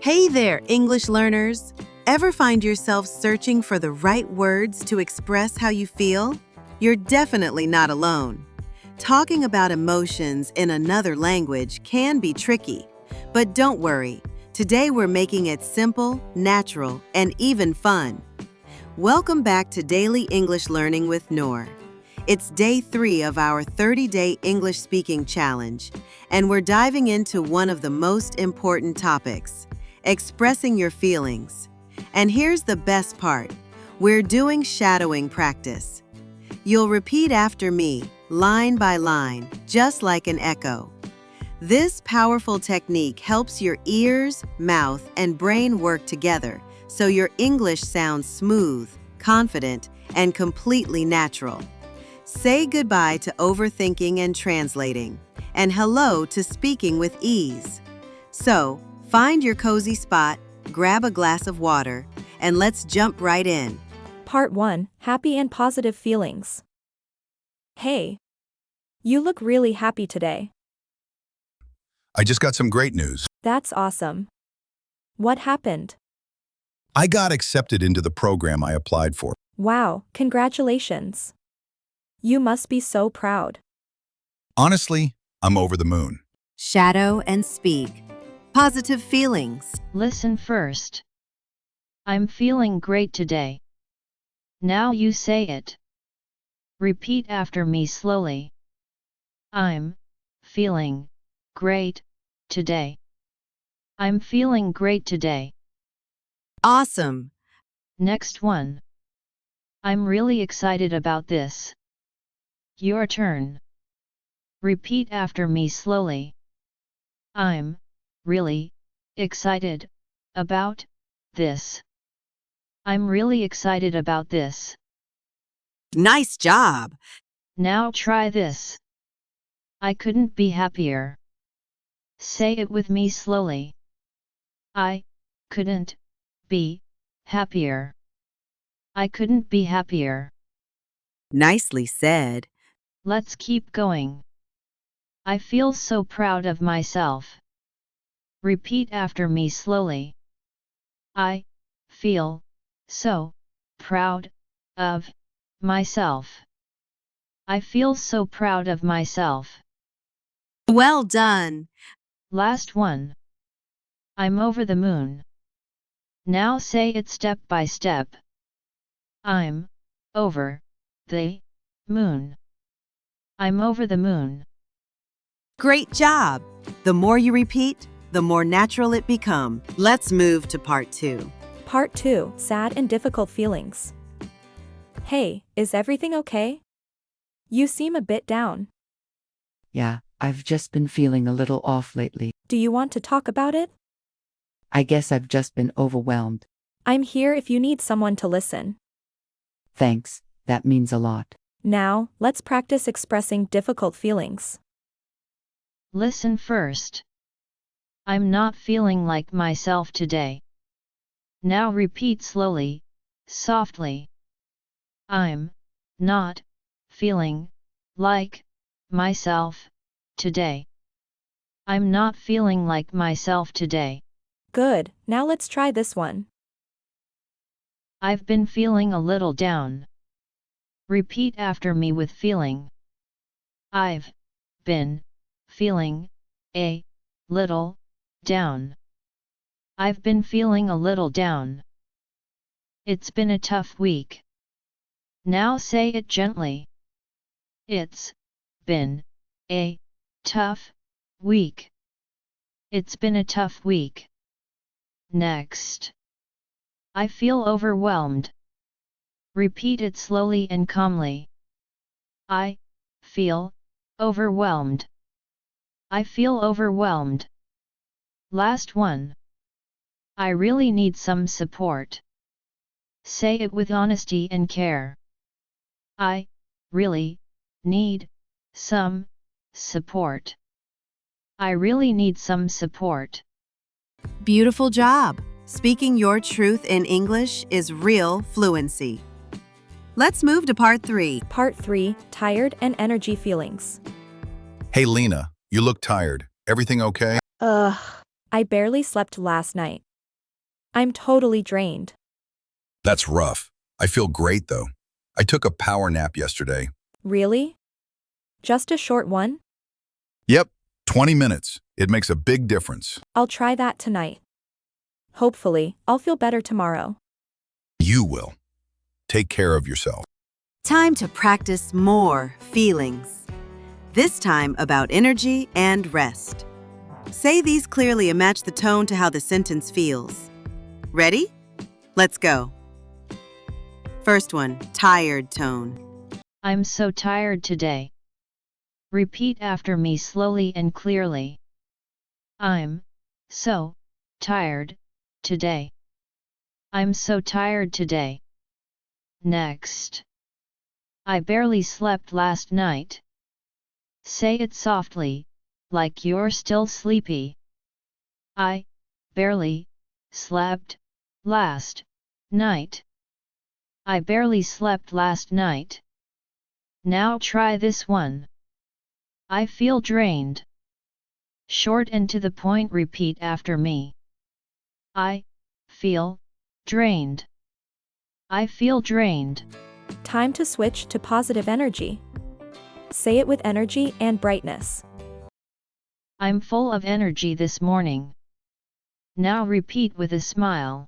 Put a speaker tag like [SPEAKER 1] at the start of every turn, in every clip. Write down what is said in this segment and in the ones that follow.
[SPEAKER 1] Hey there, English learners! Ever find yourself searching for the right words to express how you feel? You're definitely not alone. Talking about emotions in another language can be tricky, but don't worry. Today we're making it simple, natural, and even fun. Welcome back to Daily English Learning with Nour. It's day 3 of our 30-day English speaking challenge, and we're diving into one of the most important topics, expressing your feelings. And here's the best part. We're doing shadowing practice. You'll repeat after me, line by line, just like an echo. This powerful technique helps your ears, mouth, and brain work together so your English sounds smooth, confident, and completely natural. Say goodbye to overthinking and translating, and hello to speaking with ease. So, find your cozy spot, grab a glass of water, and let's jump right in.
[SPEAKER 2] Part 1. Happy and positive feelings. Hey. You look really happy today.
[SPEAKER 3] I just got some great news.
[SPEAKER 2] That's awesome. What happened?
[SPEAKER 3] I got accepted into the program I applied for.
[SPEAKER 2] Wow, congratulations. You must be so proud.
[SPEAKER 3] Honestly, I'm over the moon.
[SPEAKER 1] Shadow and speak. Positive feelings.
[SPEAKER 4] Listen first. I'm feeling great today. Now you say it. Repeat after me slowly. I'm feeling great today. I'm feeling great today.
[SPEAKER 1] Awesome.
[SPEAKER 4] Next one. I'm really excited about this. Your turn. Repeat after me slowly. I'm really excited about this. I'm really excited about this.
[SPEAKER 1] Nice job.
[SPEAKER 4] Now try this. I couldn't be happier. Say it with me slowly. I couldn't be happier. I couldn't be happier.
[SPEAKER 1] Nicely said.
[SPEAKER 4] Let's keep going. I feel so proud of myself. Repeat after me slowly. I feel so proud of myself. I feel so proud of myself.
[SPEAKER 1] Well done.
[SPEAKER 4] Last one. I'm over the moon. Now say it step by step. I'm over the moon. I'm over the moon.
[SPEAKER 1] Great job. The more you repeat, the more natural it becomes. Let's move to part 2.
[SPEAKER 2] Part 2. Sad and difficult feelings. Hey, is everything okay? You seem a bit down.
[SPEAKER 5] Yeah, I've just been feeling a little off lately.
[SPEAKER 2] Do you want to talk about it?
[SPEAKER 5] I guess I've just been overwhelmed.
[SPEAKER 2] I'm here if you need someone to listen.
[SPEAKER 5] Thanks, that means a lot.
[SPEAKER 2] Now, let's practice expressing difficult feelings.
[SPEAKER 4] Listen first. I'm not feeling like myself today. Now repeat slowly, softly. I'm not feeling like myself today. I'm not feeling like myself today.
[SPEAKER 2] Good, now let's try this one.
[SPEAKER 4] I've been feeling a little down. Repeat after me with feeling. I've been feeling a little down. I've been feeling a little down. It's been a tough week. Now say it gently. It's been a tough week. It's been a tough week. Next. I feel overwhelmed. Repeat it slowly and calmly. I feel overwhelmed. I feel overwhelmed. Last one. I really need some support. Say it with honesty and care. I really need some support. I really need some support.
[SPEAKER 1] Beautiful job. Speaking your truth in English is real fluency. Let's move to part 3.
[SPEAKER 2] Part 3. Tired and energy feelings.
[SPEAKER 3] Hey Lena, you look tired. Everything okay?
[SPEAKER 2] I barely slept last night. I'm totally drained.
[SPEAKER 3] That's rough. I feel great, though. I took a power nap yesterday.
[SPEAKER 2] Really? Just a short one?
[SPEAKER 3] Yep, 20 minutes. It makes a big difference.
[SPEAKER 2] I'll try that tonight. Hopefully, I'll feel better tomorrow.
[SPEAKER 3] You will. Take care of yourself.
[SPEAKER 1] Time to practice more feelings. This time about energy and rest. Say these clearly and match the tone to how the sentence feels. Ready? Let's go. First one, tired tone.
[SPEAKER 4] I'm so tired today. Repeat after me slowly and clearly. I'm so tired today. I'm so tired today. Next. I barely slept last night. Say it softly, like you're still sleepy. I barely slept last night. I barely slept last night. Now try this one. I feel drained. Short and to the point, repeat after me. I feel drained. I feel drained.
[SPEAKER 2] Time to switch to positive energy. Say it with energy and brightness.
[SPEAKER 4] I'm full of energy this morning. Now repeat with a smile.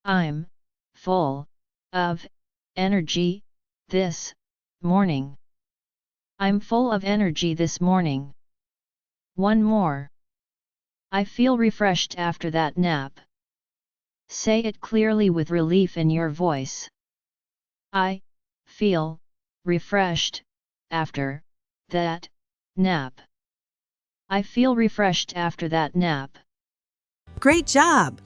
[SPEAKER 4] I'm full of energy this morning. I'm full of energy this morning. One more. I feel refreshed after that nap. Say it clearly with relief in your voice. I feel refreshed after that nap. I feel refreshed after that nap.
[SPEAKER 1] Great job!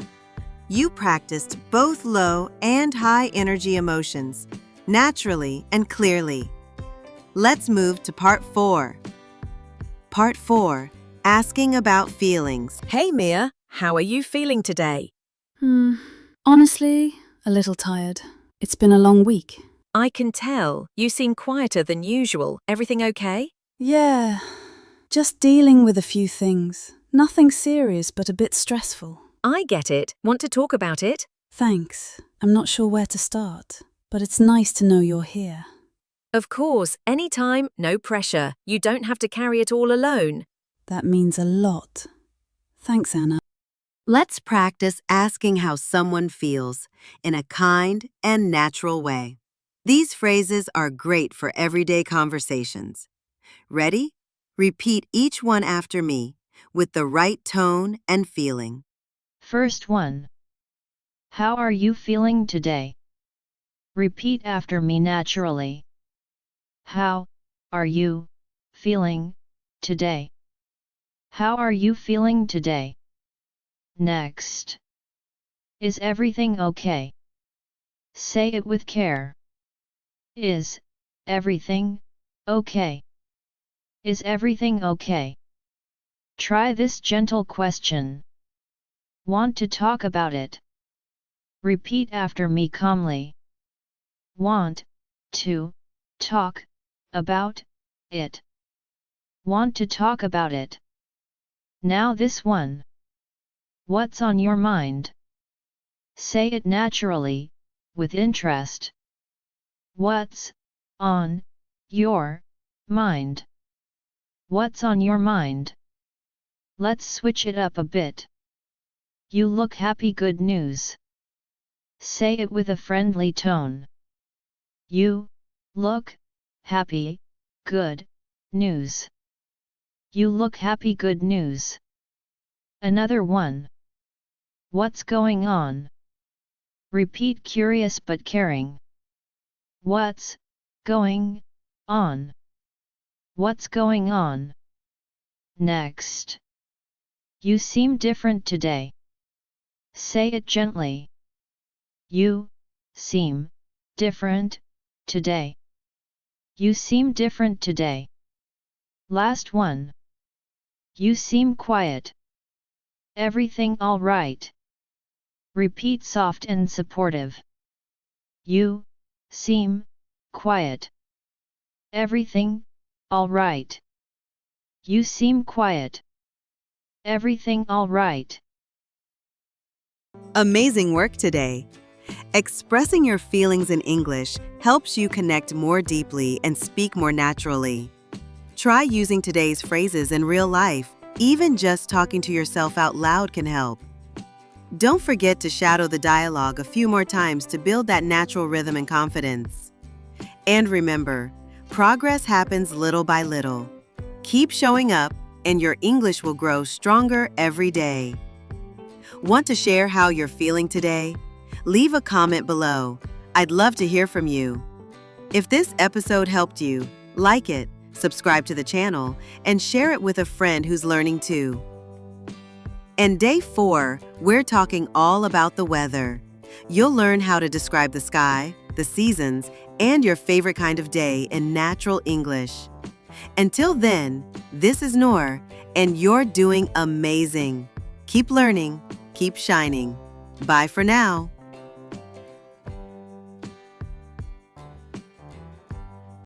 [SPEAKER 1] You practiced both low and high energy emotions, naturally and clearly. Let's move to part 4. Part 4, asking about feelings.
[SPEAKER 6] Hey Mia, how are you feeling today?
[SPEAKER 7] Honestly, a little tired. It's been a long week.
[SPEAKER 6] I can tell. You seem quieter than usual. Everything okay?
[SPEAKER 7] Yeah, just dealing with a few things. Nothing serious, but a bit stressful.
[SPEAKER 6] I get it. Want to talk about it?
[SPEAKER 7] Thanks. I'm not sure where to start, but it's nice to know you're here.
[SPEAKER 6] Of course, anytime, no pressure. You don't have to carry it all alone.
[SPEAKER 7] That means a lot. Thanks, Anna.
[SPEAKER 1] Let's practice asking how someone feels in a kind and natural way. These phrases are great for everyday conversations. Ready? Repeat each one after me with the right tone and feeling.
[SPEAKER 4] First one. How are you feeling today? Repeat after me naturally. How are you feeling today? How are you feeling today? Next. Is everything okay? Say it with care. Is everything okay? Is everything okay? Try this gentle question. Want to talk about it? Repeat after me calmly. Want to talk about it. Want to talk about it. Now this one. What's on your mind? Say it naturally, with interest. What's on your mind? What's on your mind? Let's switch it up a bit. You look happy, good news. Say it with a friendly tone. You look happy, good news. You look happy, good news. Another one. What's going on? Repeat curious but caring. What's going on? What's going on? Next. You seem different today. Say it gently. You seem different today. You seem different today. Last one. You seem quiet. Everything all right? Repeat soft and supportive. You seem quiet. Everything all right? You seem quiet. Everything all right?
[SPEAKER 1] Amazing work today! Expressing your feelings in English helps you connect more deeply and speak more naturally. Try using today's phrases in real life. Even just talking to yourself out loud can help. Don't forget to shadow the dialogue a few more times to build that natural rhythm and confidence. And remember, progress happens little by little. Keep showing up, and your English will grow stronger every day. Want to share how you're feeling today? Leave a comment below. I'd love to hear from you. If this episode helped you, like it, subscribe to the channel, and share it with a friend who's learning too. And day 4, we're talking all about the weather. You'll learn how to describe the sky, the seasons, and your favorite kind of day in natural English. Until then, this is Nour, and you're doing amazing. Keep learning, keep shining. Bye for now.